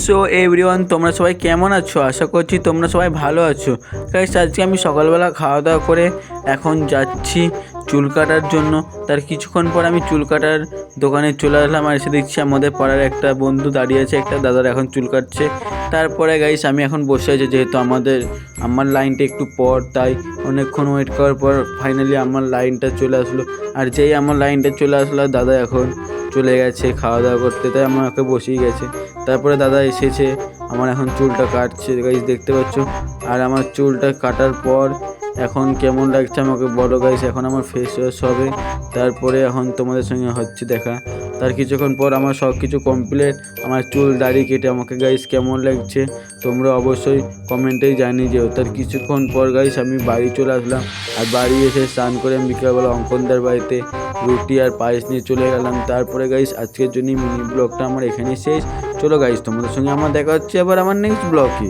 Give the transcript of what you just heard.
So everyone, তোমরা সবাই কেমন আছো? আশা করছি তোমরা সবাই ভালো আছো। গাইস, আজকে আমি সকালবেলা খাওয়া দাওয়া করে এখন যাচ্ছি চুল কাটার জন্য। তার কিছুক্ষণ পর আমি চুল কাটার দোকানে চলে আসলাম, আর এসে দেখছি আমাদের পাড়ার একটা বন্ধু দাঁড়িয়ে আছে, একটা দাদার এখন চুল কাটছে। তারপরে গাইস আমি এখন বসে আছি, যেহেতু আমার লাইনটা একটু পর, তাই অনেকক্ষণ ওয়েট করার পর ফাইনালি আমার লাইনটা চলে আসলো। আর যেই আমার লাইনটা চলে আসলো, দাদা এখন চলে গেছে খাওয়া দাওয়া করতে, তাই আমার ওকে বসেই গেছে। তারপরে দাদা এসেছে, আমার এখন চুলটা কাটছে গাইস, দেখতে পাচ্ছ। আর আমার চুলটা কাটার পর এখন কেমন লাগছে আমাকে বলো গাইস। এখন আমার ফেস ওয়াশ হবে, তারপরে এখন তোমাদের সঙ্গে হচ্ছে দেখা। তার কিছুক্ষণ পর আমার সব কিছু কমপ্লিট, আমার চুল দাড়ি কেটে আমাকে গাইস কেমন লাগছে তোমরা অবশ্যই কমেন্টেই জানিয়ে যেও। তার কিছুক্ষণ পর গাইস আমি বাড়ি চলে আসলাম, আর বাড়ি এসে স্নান করে আমি বিকেলবেলা অঙ্কনদার বাড়িতে রুটি আর পায়েস নিয়ে চলে গেলাম। তারপরে গাইস আজকের জন্য মিনি ব্লগটা আমার এখানেই শেষ। চলো গাইস, তোমাদের সঙ্গে আমার দেখা হচ্ছে আবার আমার নেক্সট ব্লগে।